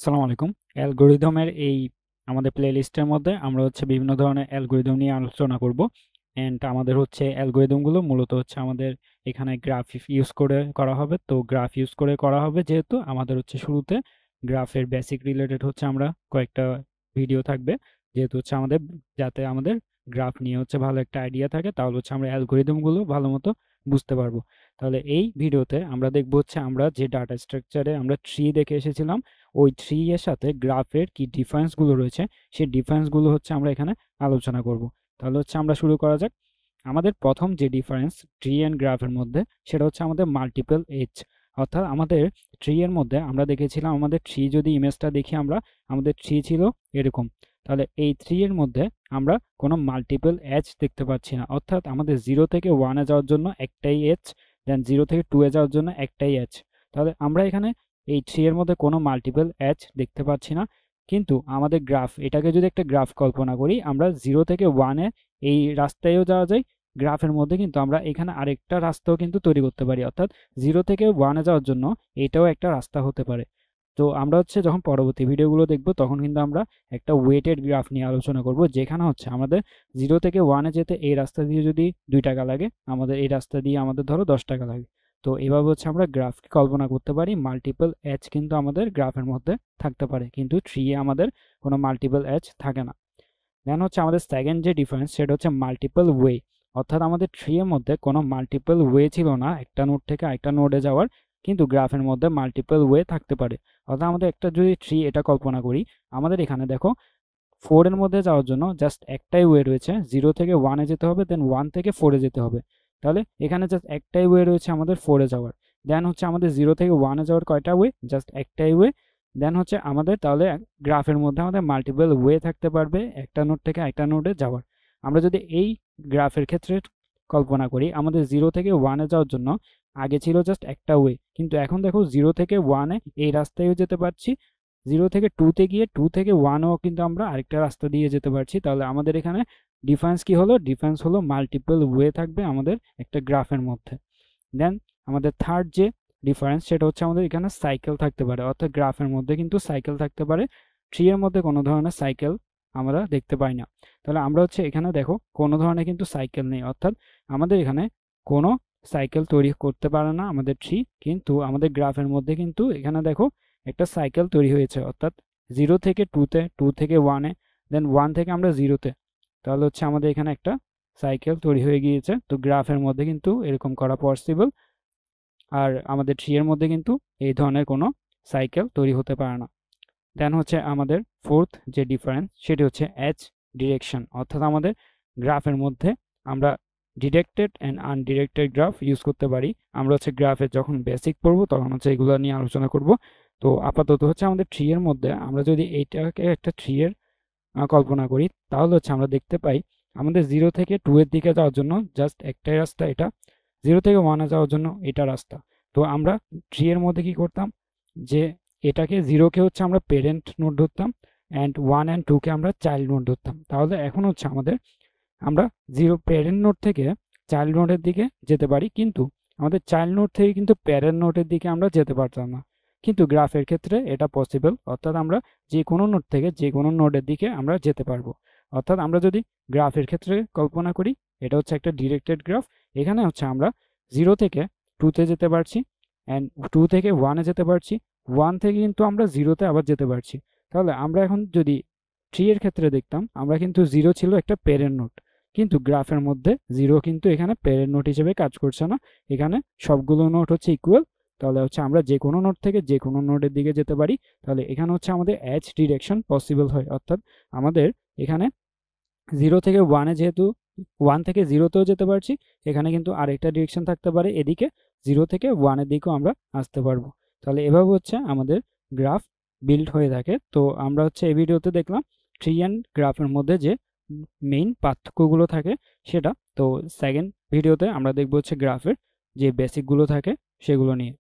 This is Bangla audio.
আসসালামু আলাইকুম। অ্যালগরিদমের এই আমাদের প্লেলিস্টের মধ্যে আমরা বিভিন্ন ধরনের অ্যালগরিদম নিয়ে আলোচনা করব। আমাদের অ্যালগরিদমগুলো মূলত আমাদের এখানে গ্রাফ ইউজ করে করা হবে। তো গ্রাফ ইউজ করে করা হবে যেহেতু আমাদের শুরুতে গ্রাফের বেসিক রিলেটেড আমরা কয়েকটা ভিডিও থাকবে, যেহেতু আমাদের যাতে আমাদের গ্রাফ নিয়ে ভালো একটা আইডিয়া থাকে, তাহলে আমরা অ্যালগরিদমগুলো ভালো মতো বুঝতে পারবো। তাহলে এই ভিডিওতে আমরা দেখব আমরা যে ডাটা স্ট্রাকচারে আমরা ট্রি দেখে এসেছিলাম, ওই ট্রি এর সাথে গ্রাফের কি ডিফারেন্সগুলো রয়েছে, সেই ডিফারেন্সগুলো আমরা এখানে আলোচনা করব। তাহলে আমরা শুরু করা যাক। আমাদের প্রথম যে ডিফারেন্স ট্রি এন্ড গ্রাফের মধ্যে, সেটা আমাদের মাল্টিপল এজ। অর্থাৎ আমাদের ট্রি এর মধ্যে আমরা দেখেছিলাম আমাদের ট্রি যদি ইমেজটা দেখি আমরা, আমাদের ট্রি ছিল এরকম। তাহলে এই ট্রি এর মধ্যে আমরা কোনো মাল্টিপল এজ দেখতে পাচ্ছি না। অর্থাৎ আমাদের 0 থেকে 1 এ যাওয়ার জন্য একটাই এজ, দেন 0 থেকে 2 এ যাওয়ার জন্য একটাই এজ। তাহলে আমরা এখানে এই ট্রি এর মধ্যে কোনো মাল্টিপল এজ দেখতে পাচ্ছি না। কিন্তু আমাদের গ্রাফ, এটাকে যদি একটা গ্রাফ কল্পনা করি, আমরা 0 থেকে 1 এ এই রাস্তায়ও যাওয়া যায়। গ্রাফের মধ্যে কিন্তু আমরা এখানে আরেকটা রাস্তাও কিন্তু তৈরি করতে পারি। অর্থাৎ 0 থেকে 1 এ যাওয়ার জন্য এটাও একটা রাস্তা হতে পারে। তো আমরা যখন পরবর্তী ভিডিওগুলো দেখব, তখন কিন্তু আমরা একটা ওয়েটেড গ্রাফ নিয়ে আলোচনা করব, যেখানে আমাদের 0 থেকে 1 এ যেতে এই রাস্তা দিয়ে যদি 2 টাকা লাগে, আমাদের এই রাস্তা দিয়ে আমাদের ধরো 10 টাকা লাগে। তো এভাবে আমরা গ্রাফকে কল্পনা করতে পারি। মাল্টিপল এজ কিন্তু আমাদের গ্রাফের মধ্যে থাকতে পারে, কিন্তু ট্রি এ আমাদের কোনো মাল্টিপল এজ থাকে না। দেন আমাদের সেকেন্ড যে ডিফারেন্স, সেটা মাল্টিপল ওয়ে। অর্থাৎ আমাদের ট্রি এর মধ্যে কোনো মাল্টিপল ওয়ে ছিল না একটা নোড থেকে আরেকটা নোডে যাওয়ার, কিন্তু গ্রাফের মধ্যে মাল্টিপল ওয়ে থাকতে পারে। অর্থাৎ আমাদের একটা যদি ট্রি এটা কল্পনা করি, আমাদের এখানে দেখো 4 এর মধ্যে যাওয়ার জন্য জাস্ট একটাই ওয়ে রয়েছে, 0 থেকে 1 এ যেতে হবে, দেন 1 থেকে 4 এ যেতে হবে। তাহলে এখানে জাস্ট একটাই ওয়ে রয়েছে আমাদের 4 এ যাওয়ার। দেন আমাদের 0 থেকে 1 এ যাওয়ার কয়টা ওয়ে? জাস্ট একটাই ওয়ে। দেন আমাদের তাহলে গ্রাফের মধ্যে আমাদের মাল্টিপল ওয়ে থাকতে পারবে একটা নোড থেকে আরেকটা নোডে যাওয়ার। আমরা যদি এই গ্রাফের ক্ষেত্রে কল্পনা করি, আমাদের 0 থেকে 1 এ যাওয়ার জন্য আগে ছিল জাস্ট একটা ওয়ে, কিন্তু এখন দেখো 0 থেকে 1 এ এই রাস্তায়ও যেতে পারছি, 0 থেকে 2 তে গিয়ে 2 থেকে 1ও কিন্তু আমরা আরেকটা রাস্তা দিয়ে যেতে পারছি। তাহলে আমাদের এখানে ডিফারেন্স কি হলো? ডিফারেন্স হলো মাল্টিপল ওয়ে থাকবে আমাদের একটা গ্রাফের মধ্যে। দেন আমাদের থার্ড যে ডিফারেন্স, সেটা আমাদের এখানে সাইকেল থাকতে পারে। অর্থাৎ গ্রাফের মধ্যে কিন্তু সাইকেল থাকতে পারে, ট্রি এর মধ্যে কোনো ধরনের সাইকেল আমরা দেখতে পাই না। তাহলে আমরা এখানে দেখো কোনো ধরনের কিন্তু সাইকেল নেই। অর্থাৎ আমাদের এখানে কোনো সাইকেল তৈরি করতে পারে না আমাদের ট্রি, কিন্তু আমাদের গ্রাফের মধ্যে কিন্তু এখানে দেখো একটা সাইকেল তৈরি হয়েছে। অর্থাৎ 0 থেকে 2তে, 2 থেকে 1-এ, দেন 1 থেকে আমরা 0-তে। তাহলে আমাদের এখানে একটা সাইকেল তৈরি হয়ে গিয়েছে। তো গ্রাফের মধ্যে কিন্তু এরকম করা পসিবল, আর আমাদের ট্রি এর মধ্যে কিন্তু এই ধরনের কোনো সাইকেল তৈরি হতে পারে না। দেন আমাদের ফোর্থ যে ডিফারেন্স, সেটি এজ ডিরেকশন। অর্থাৎ আমাদের গ্রাফের মধ্যে আমরা ডিরেক্টেড অ্যান্ড আনডিরেক্টেড গ্রাফ ইউজ করতে পারি। আমরা গ্রাফের যখন বেসিক পড়বো, তখন এগুলো নিয়ে আলোচনা করব। তো আপাতত আমাদের ট্রি এর মধ্যে আমরা যদি এইটাকে একটা ট্রি এর কল্পনা করি, তাহলে আমরা দেখতে পাই আমাদের 0 থেকে 2 এর দিকে যাওয়ার জন্য জাস্ট একটাই রাস্তা, এটা 0 থেকে 1 এ যাওয়ার জন্য এটা রাস্তা। তো আমরা ট্রি এর মধ্যে কি করতাম, যে এটাকে 0-কে আমরা পেরেন্ট নোড ধরতাম, অ্যান্ড 1 অ্যান্ড 2-কে আমরা চাইল্ড নোড ধরতাম। তাহলে এখন আমাদের আমরা 0 প্যারেন্ট নোড থেকে চাইল্ড নোডের দিকে যেতে পারি, কিন্তু আমাদের চাইল্ড নোড থেকে কিন্তু প্যারেন্ট নোডের দিকে আমরা যেতে পারতাম না। কিন্তু গ্রাফের ক্ষেত্রে এটা পসিবল। অর্থাৎ আমরা যে কোনো নোড থেকে যে কোনো নোডের দিকে আমরা যেতে পারবো। অর্থাৎ আমরা যদি গ্রাফের ক্ষেত্রে কল্পনা করি, এটা একটা ডিরেক্টেড গ্রাফ। এখানে আমরা 0 থেকে 2-তে যেতে পারছি, অ্যান্ড 2 থেকে 1-এ যেতে পারছি, 1 থেকে কিন্তু আমরা 0-তে আবার যেতে পারছি। তাহলে আমরা এখন যদি ট্রি এর ক্ষেত্রে দেখতাম, আমরা কিন্তু 0 ছিল একটা প্যারেন্ট নোড, কিন্তু গ্রাফের মধ্যে 0 কিন্তু এখানে প্যারেন্ট নোড হিসেবে কাজ করছে না। এখানে সবগুলো নোড ইকুয়াল। তাহলে আমরা যে কোনো নোড থেকে যে কোনো নোডের দিকে যেতে পারি। তাহলে এখানে আমাদের এজ ডিরেকশন পসিবল হয়। অর্থাৎ আমাদের এখানে 0 থেকে 1-এ যেহেতু 1 থেকে 0-তেও যেতে পারছি, এখানে কিন্তু আরেকটা ডিরেকশন থাকতে পারে, এদিকে 0 থেকে 1-এর দিকেও আমরা আসতে পারবো। তাহলে এভাবে আমাদের গ্রাফ বিল্ড হয়ে থাকে। তো আমরা এই ভিডিওতে দেখলাম ট্রি অ্যান্ড গ্রাফের মধ্যে যে মেইন পার্থক্যগুলো থাকে সেটা। তো সেকেন্ড ভিডিওতে আমরা দেখবো গ্রাফের যে বেসিকগুলো থাকে সেগুলো নিয়ে।